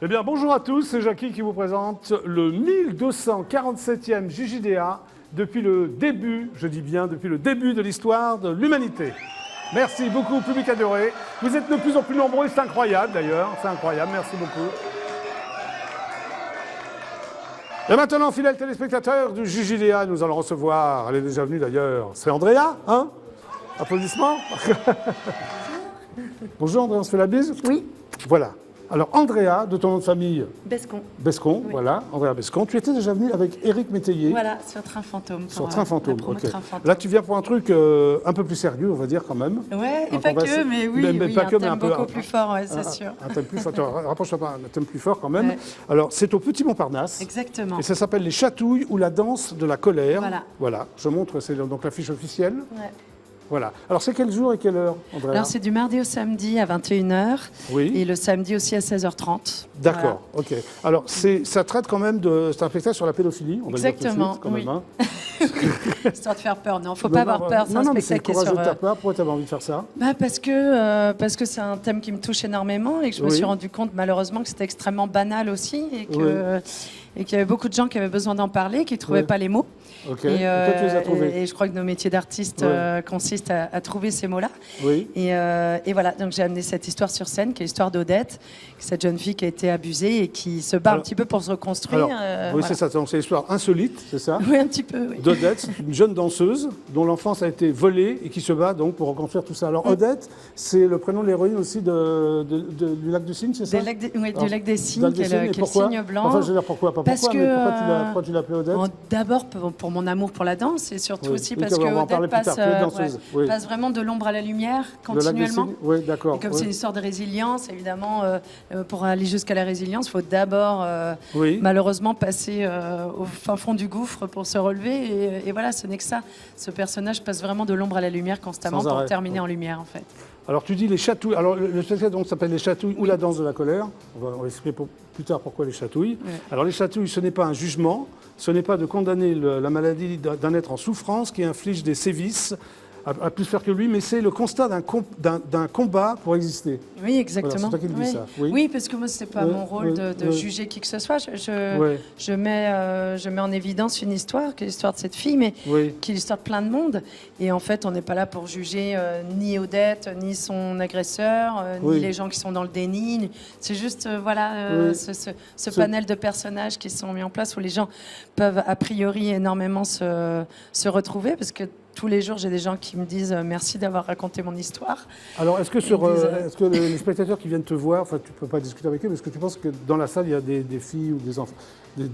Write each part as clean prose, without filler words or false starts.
Eh bien, bonjour à tous, c'est Jackie qui vous présente le 1247e JJDA depuis le début, je dis bien depuis le début de l'histoire de l'humanité. Merci beaucoup, public adoré. Vous êtes de plus en plus nombreux, c'est incroyable d'ailleurs, c'est incroyable, merci beaucoup. Et maintenant, fidèles téléspectateurs du JJDA, nous allons recevoir, elle est déjà venue d'ailleurs, c'est Andrea, hein? Applaudissements. Bonjour Andrea, on se fait la bise? Oui. Voilà. Alors, Andrea, de ton nom de famille Bescon. Bescon, Oui. Voilà, Andrea Bescon. Tu étais déjà venu avec Éric Métayer. Voilà, sur Train Fantôme. Sur Train Fantôme, ok. Train Fantôme. Là, tu viens pour un truc un peu plus sérieux, on va dire, quand même. Ouais, et Donc, pas on va que, mais oui, mais oui, pas un que, mais thème un peu, beaucoup plus fort, ouais, c'est sûr. Un thème plus fort, rapproche-toi pas, un thème plus fort quand même. Ouais. Alors, c'est au Petit Montparnasse. Exactement. Et ça s'appelle Les Chatouilles ou la danse de la colère. Voilà. Voilà, je montre, c'est donc l'affiche officielle. Ouais. Voilà. Alors, c'est quel jour et quelle heure, Andrea? Alors, c'est du mardi au samedi à 21h Oui. et le samedi aussi à 16h30. D'accord, ok. Alors, ça traite quand même de... C'est un spectacle sur la pédophilie, on va le dire tout de Exactement, suite, quand oui. même. Hein. Histoire de faire peur. Non, faut pas avoir peur, c'est un Non, mais c'est spectacle qui est courageux sur... de ta part. Pourquoi tu avais envie de faire ça? Parce que c'est un thème qui me touche énormément et que je me Oui. suis rendu compte malheureusement que c'était extrêmement banal aussi et qu'il y avait beaucoup de gens qui avaient besoin d'en parler, qui ne trouvaient Oui. pas les mots. Ok. Et toi, tu les as trouvés? Et je crois que nos métiers d'artistes consistent à trouver ces mots-là. Oui. Et voilà, donc j'ai amené cette histoire sur scène, qui est l'histoire d'Odette, cette jeune fille qui a été abusée et qui se bat un petit peu pour se reconstruire. Alors, oui, voilà. c'est ça. Donc, c'est l'histoire insolite, c'est ça? Oui, un petit peu, oui. D'Odette, c'est une jeune danseuse dont l'enfance a été volée et qui se bat donc pour reconstruire tout ça. Alors, Odette, c'est le prénom de l'héroïne aussi du lac du Cygne, c'est ça? Du lac des Cygnes, qui est le pourquoi? cygne blanc. Enfin, je veux dire pourquoi, pas Parce pourquoi, que, mais pourquoi tu l'as appelée Odette? D'abord pour mon amour pour la danse et surtout Oui. aussi Oui, parce on va en que parler Odette plus tard, tu es danseuse, oui. passe vraiment de l'ombre à la lumière Le lac des continuellement. Cygnes? Oui, d'accord. Et comme oui. c'est une histoire de résilience, évidemment, pour aller jusqu'à la résilience, il faut d'abord, Oui. malheureusement, passer au fin fond du gouffre pour se relever. Et voilà, ce n'est que ça. Ce personnage passe vraiment de l'ombre à la lumière constamment Sans pour arrêt. terminer en lumière, en fait. Alors tu dis les chatouilles. Alors le spectacle donc s'appelle Les Chatouilles ou la danse de la colère. On va expliquer plus tard pourquoi les chatouilles. Ouais. Alors les chatouilles, ce n'est pas un jugement, ce n'est pas de condamner la maladie d'un être en souffrance qui inflige des sévices à plus faire que lui, mais c'est le constat d'un combat pour exister. Oui, exactement. Voilà, c'est toi qui le dis, oui. ça. Oui. Oui, parce que moi, ce n'est pas Oui, mon rôle oui, de oui. juger qui que ce soit. Oui. Je mets en évidence une histoire, qui est l'histoire de cette fille, mais Oui. qui est l'histoire de plein de monde. Et en fait, on n'est pas là pour juger ni Odette, ni son agresseur, Oui. ni les gens qui sont dans le déni. C'est juste Oui. ce panel de personnages qui sont mis en place où les gens peuvent a priori énormément se retrouver, parce que tous les jours, j'ai des gens qui me disent merci d'avoir raconté mon histoire. Alors est-ce que, Ils disent, les spectateurs qui viennent te voir, enfin tu peux pas discuter avec eux, mais est-ce que tu penses que dans la salle il y a des filles ou des enfants, des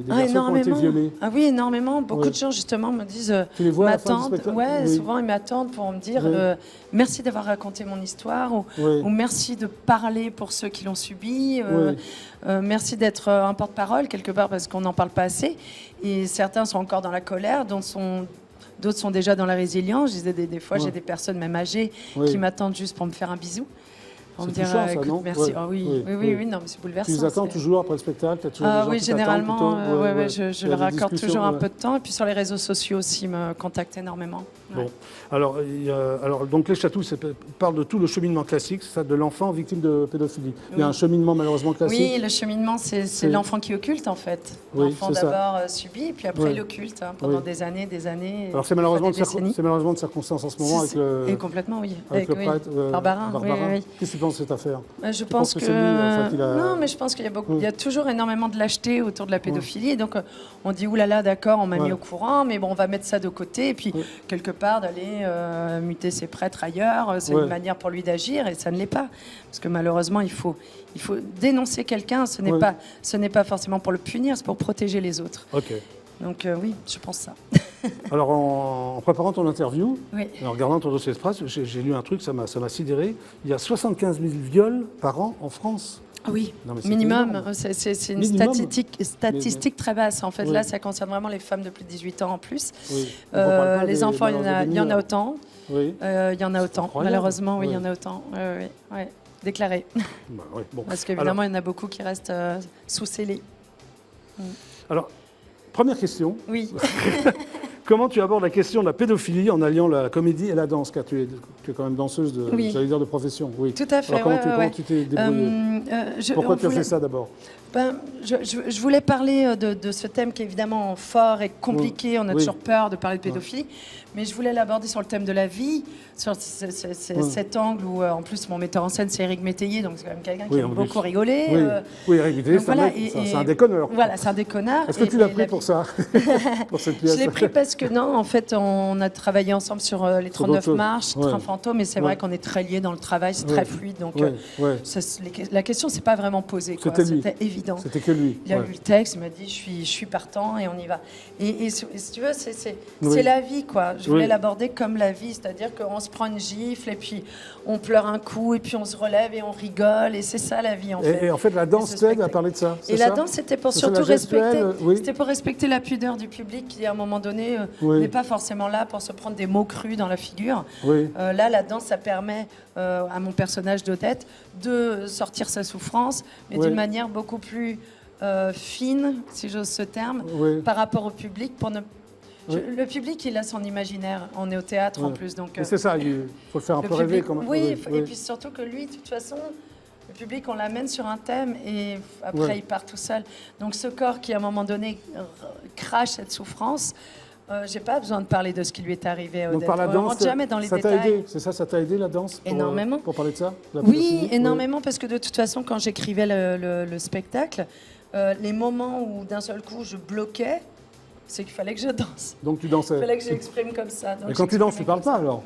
garçons qui ont été violés? Ah oui, énormément. Beaucoup Ouais. de gens justement me disent, Tu les vois à la fin du m'attendent. spectacle? Ouais, Oui. souvent ils m'attendent pour me dire Oui. merci d'avoir raconté mon histoire Oui. ou merci de parler pour ceux qui l'ont subi. Oui. Merci d'être un porte-parole quelque part parce qu'on n'en parle pas assez. Et certains sont encore dans la colère, d'autres sont déjà dans la résilience. Je disais des fois, Ouais. j'ai des personnes même âgées Oui. qui m'attendent juste pour me faire un bisou. Pour me C'est dire touchant, ça, écoute, non? merci. Ouais. Ah oui, Oui, oui, oui. oui, oui, non, mais c'est bouleversant. Tu les attends c'est- toujours après le spectacle? T'as toujours des gens oui, qui t'attendent généralement, plutôt? Ouais, ouais. je Il y a leur des accorde discussions, toujours un ouais. peu de temps. Et puis sur les réseaux sociaux aussi, ils me contactent énormément. Ouais. Bon. Alors, donc les chatouilles parlent de tout le cheminement classique, c'est ça, de l'enfant victime de pédophilie. Il y a Oui. un cheminement malheureusement classique. Oui, le cheminement, c'est C'est- l'enfant qui occulte en fait. Oui, L'enfant c'est ça. d'abord subit, puis après Oui. il occulte pendant Oui. des années. Alors c'est malheureusement, des décennies. de circonstances en ce moment avec le, Et complètement, oui. avec le oui. prêtre Barbarin, oui, oui. Qu'est-ce que tu penses de cette affaire? Je penses pense que que, c'est lui, enfin, qu'il a- non, mais je pense qu'il y a il y a toujours énormément de lâcheté autour de la pédophilie. Et donc on dit oulala, d'accord, on m'a Ouais. mis au courant, mais bon, on va mettre ça de côté. Et puis quelque part d'aller muter ses prêtres ailleurs, c'est Ouais. une manière pour lui d'agir, et ça ne l'est pas, parce que malheureusement il faut dénoncer quelqu'un. Ce n'est pas forcément pour le punir, c'est pour protéger les autres. Ok. Donc oui, je pense ça. Alors en préparant ton interview, Oui. et en regardant ton dossier de presse, j'ai lu un truc, ça m'a sidéré. Il y a 75 000 viols par an en France. Oui, Non, mais c'est minimum. énorme. C'est une Minimum. statistique très basse. En fait, Oui. là, ça concerne vraiment les femmes de plus de 18 ans en plus. Oui. On reparle pas Les des enfants, il y en a mineurs. autant. Oui. Il y en a autant. incroyable. Malheureusement, oui, il y Oui. en a autant. Ouais. Déclaré. Bah, ouais, bon. Parce qu'évidemment, il y en a beaucoup qui restent sous scellés. Alors, première question. Oui. comment tu abordes la question de la pédophilie en alliant la comédie et la danse, car tu es quand même danseuse de, Oui. j'allais dire de profession. Oui. Tout à fait. Alors, comment ouais. tu t'es débrouillée Pourquoi tu as fait ça d'abord? Je voulais parler de ce thème qui est évidemment fort et compliqué. On a toujours peur de parler de pédophilie. Mais je voulais l'aborder sur le thème de la vie, sur cet angle où, en plus, mon metteur en scène, c'est Éric Métayer, donc c'est quand même quelqu'un qui aime beaucoup rigoler. Oui, Éric Métayer, c'est un déconneur. Voilà, c'est un déconneur. Est-ce que tu l'as pris pour ça, pour cette pièce? Je l'ai pris parce que non, en fait, on a travaillé ensemble sur les 39 marches, Train fantôme, et c'est vrai qu'on est très liés dans le travail, c'est très fluide. Donc, la question s'est pas vraiment posée. C'était évident. C'était que lui. Il a lu le texte, il m'a dit je suis partant et on y va. Et si tu veux, c'est la vie, quoi. Je voulais l'aborder comme la vie, c'est-à-dire qu'on se prend une gifle et puis on pleure un coup et puis on se relève et on rigole et c'est ça la vie en fait. Et en fait la danse t'aide à parler de ça. Et la danse c'était pour surtout respecter la pudeur du public qui à un moment donné n'est pas forcément là pour se prendre des mots crus dans la figure. Là la danse ça permet à mon personnage d'Odette de sortir sa souffrance mais d'une manière beaucoup plus fine, si j'ose ce terme, par rapport au public pour ne le public, il a son imaginaire. On est au théâtre en plus, donc. C'est ça, il faut le faire un peu rêver. Oui, et puis surtout que lui, de toute façon, le public, on l'amène sur un thème et après, il part tout seul. Donc ce corps qui, à un moment donné, crache cette souffrance. J'ai pas besoin de parler de ce qui lui est arrivé. Donc par la danse, on rentre jamais dans les détails. C'est ça t'a aidé la danse énormément pour parler de ça. Oui, énormément, parce que de toute façon, quand j'écrivais le spectacle, les moments où d'un seul coup je bloquais. C'est qu'il fallait que je danse. Donc tu dansais. Il fallait que j'exprime comme ça. Et quand tu danses, tu parles pas alors?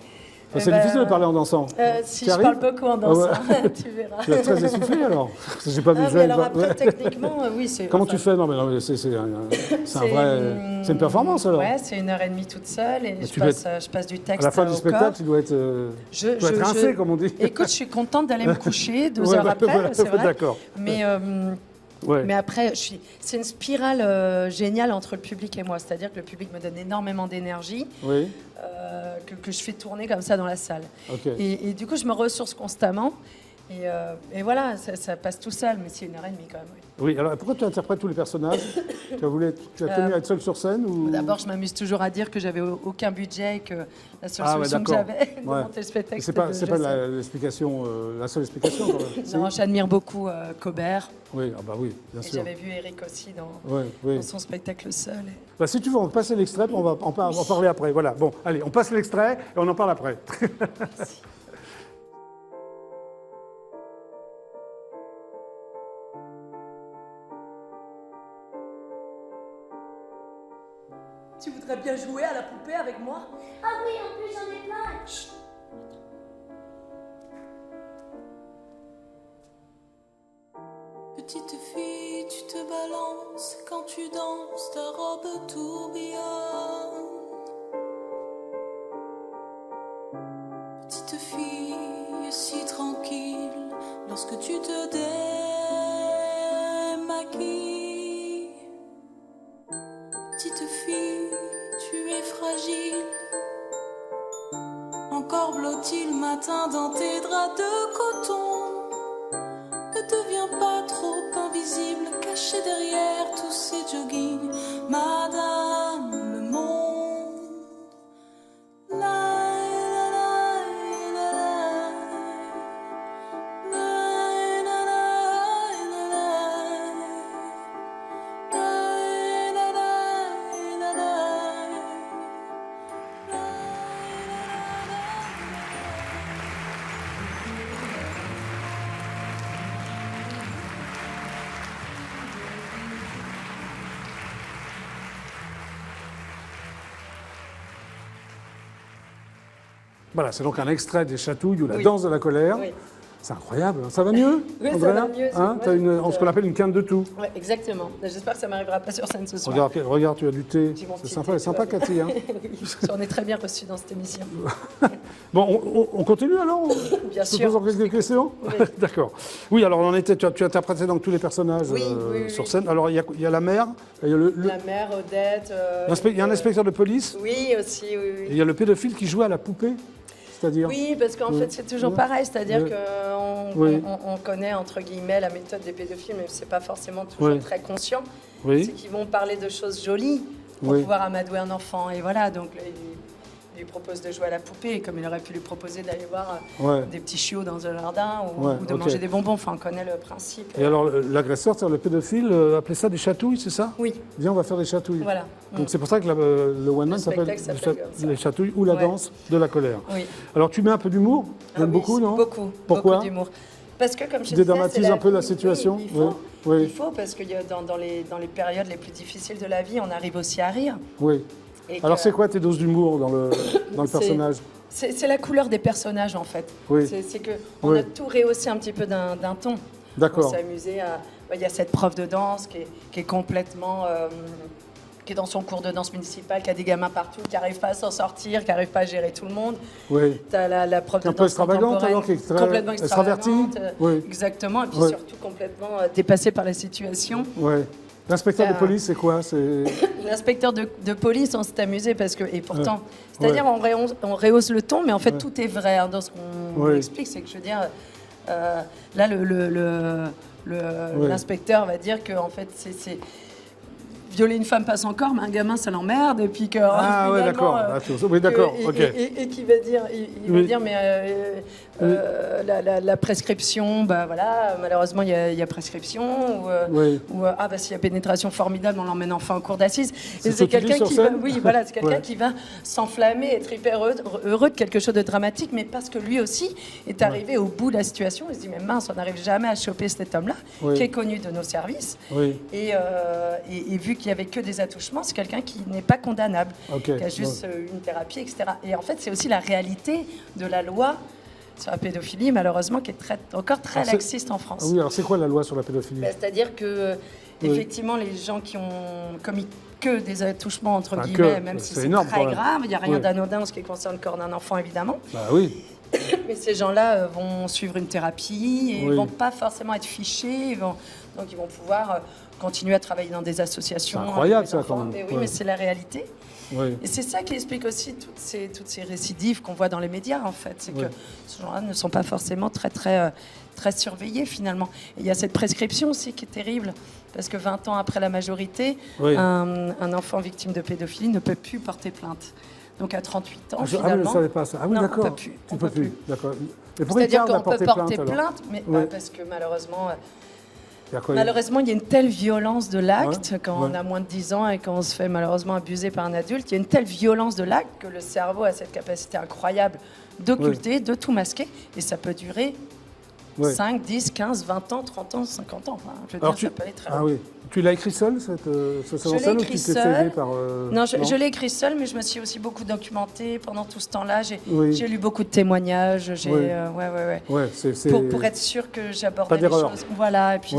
C'est difficile de parler en dansant. Si je parle beaucoup en dansant, tu verras. Tu es très essoufflé alors. J'ai pas vu. Alors après, techniquement, oui, c'est. Comment tu fais? Non, mais c'est une performance alors. Ouais, c'est 1h30 toute seule et je passe du texte. À la fin du spectacle, tu dois être rincé, comme on dit. Écoute, je suis contente d'aller me coucher 2 heures après, c'est vrai. D'accord. Mais après, c'est une spirale géniale entre le public et moi. C'est-à-dire que le public me donne énormément d'énergie que je fais tourner comme ça dans la salle. Et du coup, je me ressource constamment. Et voilà, ça passe tout seul, mais c'est 1h30 quand même. Oui, alors pourquoi tu interprètes tous les personnages? Tu as tenu à être seule sur scène ou... D'abord, je m'amuse toujours à dire que j'avais aucun budget et que la seule solution que j'avais de monter le spectacle, c'est pas l'explication, la seule explication. Non, j'admire beaucoup Cobert. Oui, oui, bien sûr. J'avais vu Eric aussi dans son spectacle seul. Si tu veux, on va passer l'extrait, on va en parler après. Voilà, bon, allez, on passe l'extrait et on en parle après. Merci. Tu voudrais bien jouer à la poupée avec moi? Ah oui, en plus j'en ai plein. Chut. Petite fille, tu te balances quand tu danses, ta robe tourbillonne. Petite fille, si tranquille, lorsque tu te démaquilles. Petite fille, tu es fragile, encore blotti le matin dans tes draps de coton. Ne deviens pas trop invisible, caché derrière tous ces joggings, Madame le monde. Voilà, c'est donc un extrait des Chatouilles ou la danse de la colère. Oui. C'est incroyable. Ça va mieux? Oui, Andrea, ça va mieux. Tu as ce qu'on appelle une quinte de tout. Ouais, exactement. J'espère que ça m'arrivera pas sur scène ce soir. Regarde, tu as du thé. C'est sympa, Cathy. Hein. Oui, on est très bien reçus dans cette émission. Bon, on continue alors? Bien sûr. Je te pose encore quelques questions? Oui. D'accord. Oui, alors on en était, tu interprétais donc tous les personnages sur scène. Alors il y a la mère, il y a la mère, Odette. il y a un inspecteur de police. Oui, aussi, oui. Et il y a le pédophile qui jouait à la poupée. C'est-à-dire? Oui, parce qu'en fait, c'est toujours pareil. C'est-à-dire qu'on connaît, entre guillemets, la méthode des pédophiles, mais c'est pas forcément toujours très conscient. C'est qu'ils vont parler de choses jolies. pour pouvoir amadouer un enfant. Et voilà, donc il lui propose de jouer à la poupée, comme il aurait pu lui proposer d'aller voir des petits chiots dans un jardin ou de manger des bonbons. Enfin, on connaît le principe. Et alors, l'agresseur, le pédophile, appelait ça des chatouilles, c'est ça? Oui. Viens, on va faire des chatouilles. Voilà. Donc c'est pour ça que le one man s'appelle les chatouilles ou la danse de la colère. Oui. Alors, tu mets un peu d'humour? J'aime beaucoup, non? Beaucoup. Pourquoi? Beaucoup d'humour. Parce que, comme je disais, dédramatises un peu la situation. Oui, il faut, parce que dans les périodes les plus difficiles de la vie, on arrive aussi à rire. Oui. Alors, c'est quoi tes doses d'humour dans le personnage? C'est la couleur des personnages, en fait. Oui. C'est qu'on a tout rehaussé un petit peu d'un ton. D'accord. On s'est amusé à... Il y a cette prof de danse qui est complètement... qui est dans son cours de danse municipal, qui a des gamins partout, qui n'arrive pas à s'en sortir, qui n'arrive pas à gérer tout le monde. Oui. Tu as la prof de danse extravagante, alors, qui est complètement extravagante. Oui. Exactement, et puis surtout complètement dépassée par la situation. Oui. L'inspecteur de police, c'est quoi? L'inspecteur de police, on s'est amusé parce que... Et pourtant, c'est-à-dire on rehausse le ton, mais en fait tout est vrai dans ce qu'on explique. C'est que je veux dire, là l'inspecteur va dire que en fait c'est violer une femme passe encore, mais un gamin ça l'emmerde, et puis que oui, d'accord. Oui, d'accord. Ok. Et qui va dire, il va dire, mais la prescription, bah voilà, malheureusement il y a prescription, ou s'il y a pénétration formidable, on l'emmène enfin en cour d'assises. Et c'est quelqu'un qui va, c'est quelqu'un qui va s'enflammer, être hyper heureux de quelque chose de dramatique, mais parce que lui aussi est arrivé au bout de la situation. Il se dit, mais mince, on n'arrive jamais à choper cet homme-là, qui est connu de nos services, et vu qu'il n'y avait que des attouchements, c'est quelqu'un qui n'est pas condamnable, qui a juste une thérapie, etc. Et en fait, c'est aussi la réalité de la loi sur la pédophilie, malheureusement, qui est encore très laxiste en France. Ah oui, alors c'est quoi la loi sur la pédophilie? C'est-à-dire que, effectivement, les gens qui ont commis que des attouchements, entre guillemets, même si c'est très grave, il n'y a rien d'anodin en ce qui concerne le corps d'un enfant, évidemment. Bah oui. Mais ces gens-là vont suivre une thérapie et ne vont pas forcément être fichés. Donc ils vont pouvoir continuer à travailler dans des associations. C'est incroyable ça quand même. Mais oui, mais c'est la réalité. Et c'est ça qui explique aussi toutes ces récidives qu'on voit dans les médias, en fait. C'est que ces gens-là ne sont pas forcément très surveillés, finalement. Et il y a cette prescription aussi qui est terrible, parce que 20 ans après la majorité, un enfant victime de pédophilie ne peut plus porter plainte. Donc à 38 ans, finalement... Ah, je ne savais pas ça. Ah oui, d'accord. On ne peut plus. D'accord. C'est-à-dire qu'on peut porter plainte, mais parce que malheureusement... Malheureusement, il y a une telle violence de l'acte quand on a moins de 10 ans et quand on se fait malheureusement abuser par un adulte. Il y a une telle violence de l'acte que le cerveau a cette capacité incroyable d'occulter, de tout masquer. Et ça peut durer 5, 10, 15, 20 ans, 30 ans, 50 ans. Enfin, je veux dire, ça peut aller très loin. Ah oui. Tu l'as écrit seule, cette Je l'ai écrit seule. Par, non, je l'ai écrit seule, mais je me suis aussi beaucoup documentée pendant tout ce temps-là. J'ai lu beaucoup de témoignages. Pour être sûre que j'abordais les choses. Voilà, et puis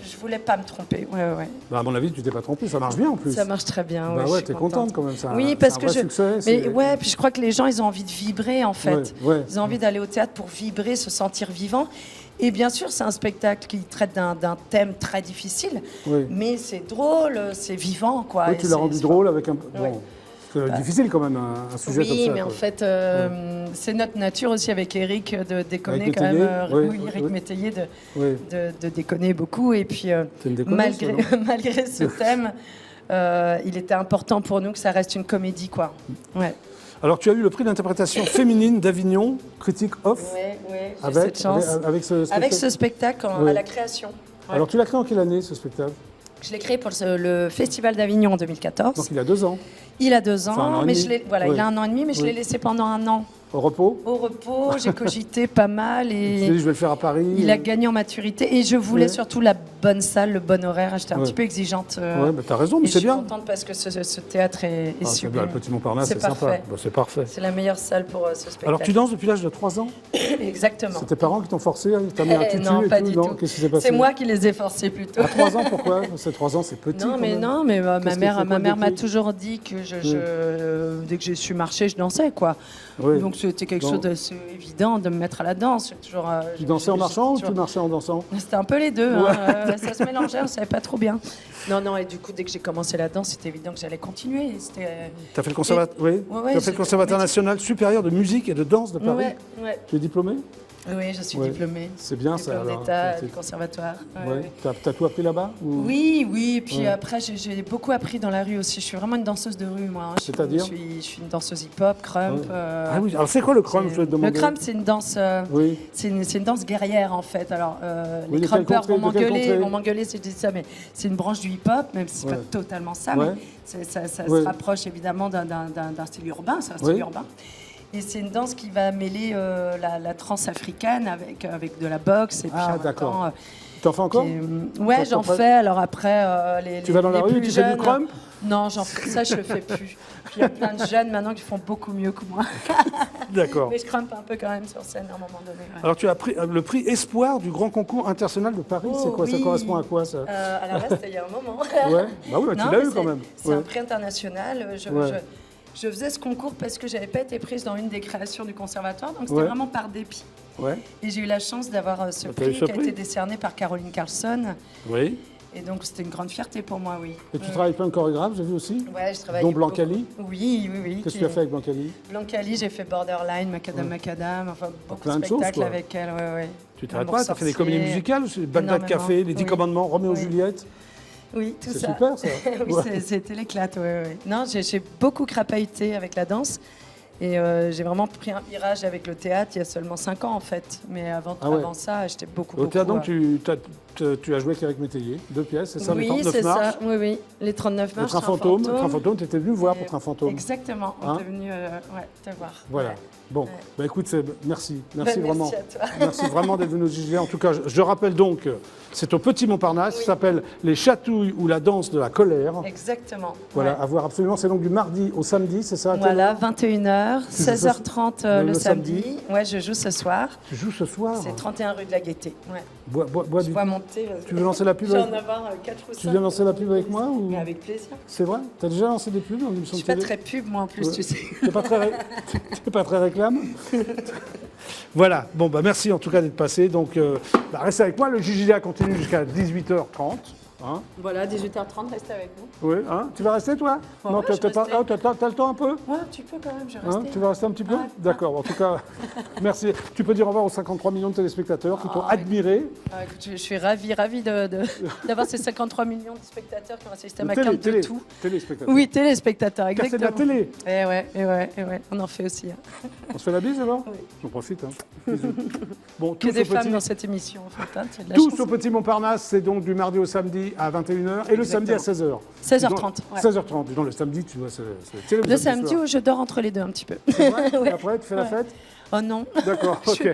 je voulais pas me tromper. Bah, à mon avis, tu t'es pas trompée. Ça marche bien en plus. Ça marche très bien. Bah t'es contente quand même. Oui, parce que succès, mais puis je crois que les gens, ils ont envie de vibrer en fait. Ils ont envie d'aller au théâtre pour vibrer, se sentir vivant. Et bien sûr, c'est un spectacle qui traite d'un thème très difficile, mais c'est drôle, c'est vivant, quoi. Oui, tu l'as rendu drôle avec un... Bon, c'est difficile quand même, un sujet comme ça. Oui, mais en fait, c'est notre nature aussi avec Éric de déconner quand même. Éric Métayer de déconner beaucoup. Et puis, malgré ce thème, il était important pour nous que ça reste une comédie, quoi. Alors, tu as eu le prix d'interprétation féminine d'Avignon, Critique Off. Oui, j'ai cette chance. Avec ce spectacle à la création. Alors, tu l'as créé en quelle année, ce spectacle? Je l'ai créé pour le Festival d'Avignon en 2014. Donc, il a 2 ans. Il a 2 ans, mais il a 1 an et demi, mais je l'ai laissé pendant 1 an. Au repos? Au repos, j'ai cogité pas mal. Et je vais le faire à Paris. Il a gagné en maturité. Et je voulais surtout la bonne salle, le bon horaire. J'étais un petit peu exigeante. Oui, t'as raison, mais c'est bien. Je suis contente parce que ce théâtre est sublime. Le Petit Montparnasse, c'est sympa. Bah, c'est parfait. C'est la meilleure salle pour ce spectacle. Alors, tu danses depuis l'âge de 3 ans? Exactement. C'est tes parents qui t'ont forcé? T'as mis un tutu? Non, pas du tout. Qu'est-ce qui s'est passé? C'est moi qui les ai forcés plutôt. À 3 ans, pourquoi? C'est 3 ans, c'est petit. Non, mais ma mère m'a toujours dit que dès que j'ai su marcher, je dansais, quoi. Donc c'était quelque chose d'assez évident de me mettre à la danse. Tu dansais en marchant ou tu marchais en dansant? C'était un peu les deux. Ça se mélangeait, on ne savait pas trop bien. Non, et du coup, dès que j'ai commencé la danse, c'était évident que j'allais continuer. Tu as fait le Conservatoire national supérieur de musique et de danse de Paris? Ouais. Tu es diplômée? Oui, je suis diplômée. C'est bien ça. Diplôme d'État du conservatoire. Ouais. T'as tout appris là-bas Oui. Et puis après, j'ai beaucoup appris dans la rue aussi. Je suis vraiment une danseuse de rue, moi. C'est-à-dire je suis une danseuse hip-hop, crump. Ah oui, alors c'est quoi le crump, je vais te demander? Le crump, c'est une danse, c'est une danse guerrière, en fait. Alors, les crumpers vont m'engueuler si je dis ça, mais c'est une branche du hip-hop, même si c'est pas totalement ça, mais ça se rapproche évidemment d'un style urbain, c'est un style urbain. Et c'est une danse qui va mêler la trance africaine avec de la boxe. Et puis d'accord. Tu en fais encore? Ouais, j'en fais. Alors après, tu vas dans la rue, tu fais du crump? Non, ça, je le fais plus. Puis il y a plein de jeunes maintenant qui font beaucoup mieux que moi. D'accord. Mais je crumpe un peu quand même sur scène à un moment donné. Ouais. Alors tu as pris le prix Espoir du Grand Concours international de Paris. C'est quoi? Ça correspond à quoi, ça? Alors là, c'était il y a un moment. Bah oui, tu l'as eu quand même. C'est un prix international. Je faisais ce concours parce que j'avais pas été prise dans une des créations du conservatoire, donc c'était vraiment par dépit. Et j'ai eu la chance d'avoir ce prix qui a été décerné par Caroline Carlson. Oui. Et donc c'était une grande fierté pour moi, oui. Et tu travailles plein de chorégraphes, j'ai vu aussi? Ouais, je travaille. Dont Blancali? Oui. Qu'est-ce que tu as fait avec Blancali? Blancali, j'ai fait Borderline, Macadam, enfin beaucoup plein de spectacles choses, avec elle. Tu t'arrêtes pas? Tu as fait des comédies musicales, Bagdad Café, Les 10 Commandements, Roméo et Juliette? Oui, tout ça. C'est super, ça. Oui, c'était l'éclate, Non, j'ai beaucoup crapahuté avec la danse. Et j'ai vraiment pris un virage avec le théâtre il y a seulement 5 ans, en fait. Mais avant ça, j'étais beaucoup... Au théâtre, donc, tu as joué avec Eric Métayer, 2 pièces, c'est ça? Oui, c'est ça. Oui. Les 39 mars, Train fantôme. Le Train fantôme, tu étais venu voir pour Train fantôme. Exactement, on est venu te voir. Voilà. Bon, écoute, merci vraiment. Merci à toi. Merci vraiment d'être venu au JGD. En tout cas, je rappelle donc, c'est au Petit Montparnasse, ça s'appelle Les Chatouilles ou la danse de la colère. Exactement. Voilà, à voir absolument. C'est donc du mardi au samedi, c'est ça? Voilà, 21h, 16h30 le samedi. Ouais, je joue ce soir. Tu joues ce soir? C'est 31 rue de la Gaîté. Ouais. Bois je vois monter. Tu veux lancer la pub? Je vais en avoir 4 ou 5. Tu viens lancer la pub avec moi ou... Mais avec plaisir. C'est vrai? Tu as déjà lancé des pubs dans l'émission de télé? Je suis pas très pub, moi, en plus, tu sais. T'es pas très réclame? Voilà. Bon, merci en tout cas d'être passé. Donc, restez avec moi. Le JGDA continue jusqu'à 18h30. Hein? Voilà, 18h30, restez avec nous. Oui, hein? Tu vas rester, toi? Non, t'as le temps un peu? Ouais, tu peux quand même, je vais rester. Tu vas rester un petit peu? D'accord, en tout cas, merci. Tu peux dire au revoir aux 53 millions de téléspectateurs qui t'ont admiré. Écoute, je suis ravie d'avoir ces 53 millions de spectateurs qui ont assisté à ma quinte de tout. Téléspectateurs. Oui, téléspectateurs, exactement. C'est de la télé. Et ouais, on en fait aussi. Hein. On se fait la bise alors? Oui. J'en profite. Hein. Bon, que des femmes dans cette émission, en fait. Hein, tous au Petit Montparnasse, c'est donc du mardi au samedi à 21h et le samedi à 16h. 16h30. 16h30. Dans le samedi, tu vois, c'est le samedi où je dors entre les deux un petit peu. C'est vrai? Et après, tu fais la fête? Oh non. D'accord, ok.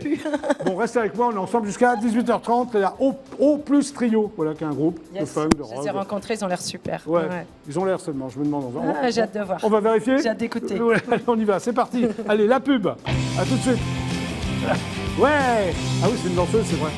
Bon, restez avec moi, on est ensemble jusqu'à 18h30. Il y a O Plus Trio, voilà, qui est un groupe de funk, de rock. Je les ai rencontrés, ils ont l'air super. Ouais. Ils ont l'air seulement, je me demande. J'ai hâte de voir. On va vérifier? J'ai hâte d'écouter. Ouais, allez, on y va, c'est parti. Allez, la pub. À tout de suite. Ouais. Ah oui, c'est une danseuse, c'est vrai.